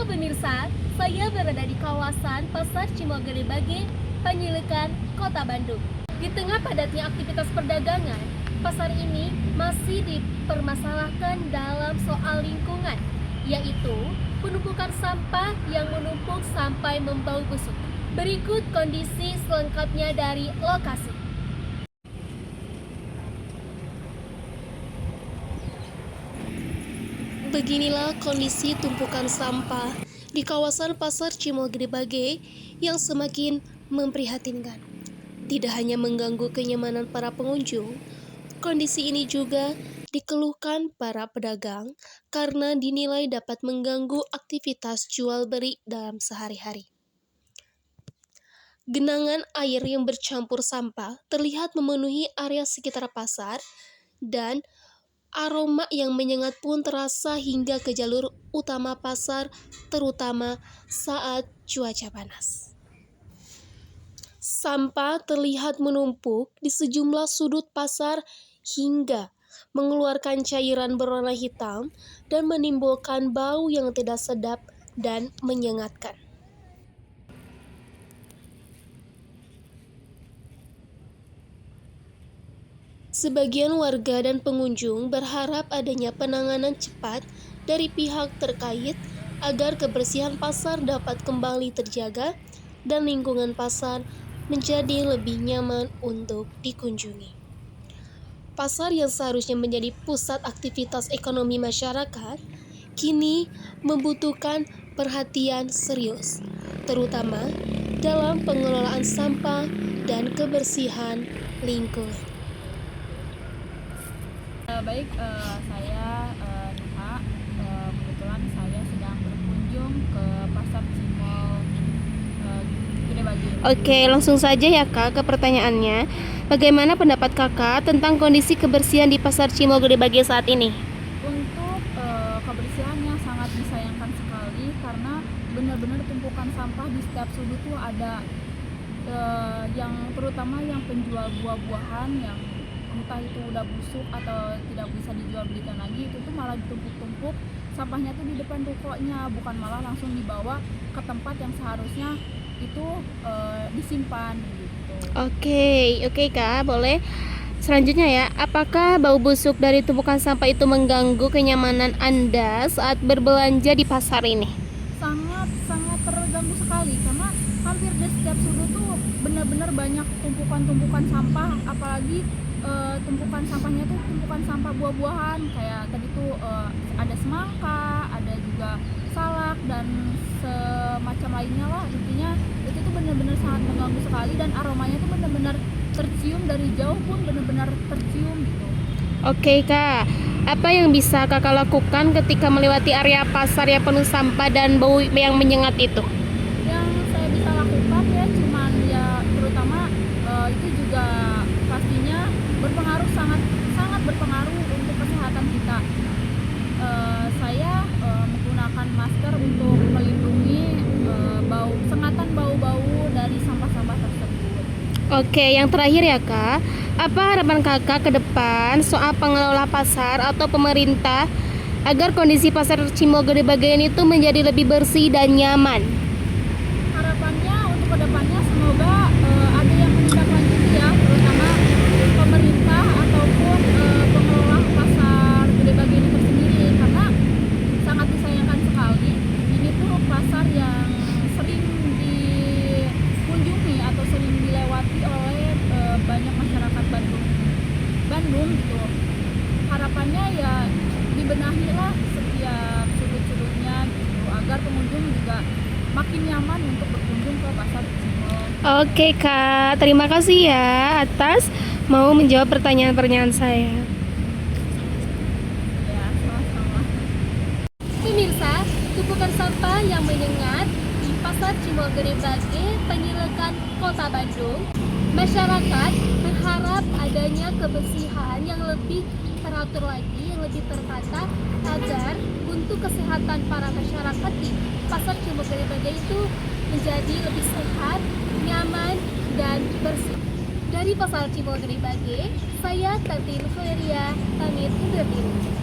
Halo pemirsa, saya berada di kawasan Pasar Cimogere Bage, Panjilekan, Kota Bandung. Di tengah padatnya aktivitas perdagangan, pasar ini masih dipermasalahkan dalam soal lingkungan, yaitu penumpukan sampah yang menumpuk sampai membau busuk. Berikut kondisi selengkapnya dari lokasi. Beginilah kondisi tumpukan sampah di kawasan Pasar Cimogere Bage yang semakin memprihatinkan. Tidak hanya mengganggu kenyamanan para pengunjung, kondisi ini juga dikeluhkan para pedagang karena dinilai dapat mengganggu aktivitas jual beli dalam sehari-hari. Genangan air yang bercampur sampah terlihat memenuhi area sekitar pasar dan aroma yang menyengat pun terasa hingga ke jalur utama pasar, terutama saat cuaca panas. Sampah terlihat menumpuk di sejumlah sudut pasar hingga mengeluarkan cairan berwarna hitam dan menimbulkan bau yang tidak sedap dan menyengatkan. Sebagian warga dan pengunjung berharap adanya penanganan cepat dari pihak terkait agar kebersihan pasar dapat kembali terjaga dan lingkungan pasar menjadi lebih nyaman untuk dikunjungi. Pasar yang seharusnya menjadi pusat aktivitas ekonomi masyarakat kini membutuhkan perhatian serius, terutama dalam pengelolaan sampah dan kebersihan lingkungan. Saya Nuha. Kebetulan saya sedang berkunjung ke Pasar Cimogere Bage. Oke, langsung saja ya Kak ke pertanyaannya. Bagaimana pendapat Kakak tentang kondisi kebersihan di Pasar Cimogere Bage saat ini? Untuk kebersihan yang sangat disayangkan sekali karena benar-benar tumpukan sampah di setiap sudut tuh ada, yang terutama yang penjual buah-buahan yang entah itu udah busuk atau tidak bisa dijual belikan lagi, itu tuh malah ditumpuk-tumpuk sampahnya tuh di depan tokonya, bukan malah langsung dibawa ke tempat yang seharusnya itu disimpan gitu. Oke Kak, boleh. Selanjutnya ya, apakah bau busuk dari tumpukan sampah itu mengganggu kenyamanan Anda saat berbelanja di pasar ini? Sangat terganggu sekali karena hampir di setiap sudut tuh benar-benar banyak tumpukan sampah, apalagi tumpukan sampahnya tuh tumpukan sampah buah-buahan kayak tadi tuh ada semangka, ada juga salak dan semacam lainnya lah. Intinya itu tuh benar-benar sangat mengganggu sekali dan aromanya tuh benar-benar tercium dari jauh pun benar-benar tercium gitu. Oke Kak, apa yang bisa Kakak lakukan ketika melewati area pasar yang penuh sampah dan bau yang menyengat itu? Yang saya bisa lakukan ya cuman ya terutama itu juga pastinya berpengaruh, sangat berpengaruh untuk kesehatan kita. Saya menggunakan masker untuk melindungi sengatan bau-bau dari sampah-sampah tersebut. Oke, yang terakhir ya Kak, apa harapan Kakak ke depan soal pengelola pasar atau pemerintah agar kondisi pasar Cimogere Bage ini tuh menjadi lebih bersih dan nyaman? Harapannya untuk kedepannya semoga ada yang menindaklanjuti ya, terutama pemerintah ataupun pengelola pasar Gede Bage ini tersendiri, karena sangat disayangkan sekali ini tuh pasar yang sering dikunjungi atau sering dilewati oleh banyak masyarakat Bandung gitu. Harapannya ya dibenahilah setiap sudut-sudutnya gitu agar pengunjung juga makin nyaman untuk berkunjung ke pasar Cimogere. Oke Kak, terima kasih ya atas mau menjawab pertanyaan-pertanyaan saya. Ya, sama-sama. Pemirsa, tumpukan sampah yang menyengat di Pasar Cimogere Bage, Panjilekan, Kota Bandung. Masyarakat berharap adanya kebersihan yang lebih teratur lagi, yang lebih tertata agar untuk kesehatan para masyarakat di Pasar Cimogere Bage itu menjadi lebih sehat, nyaman, dan bersih. Dari Pasar Cimogere Bage, saya Tatin Valeria pamit undur diri.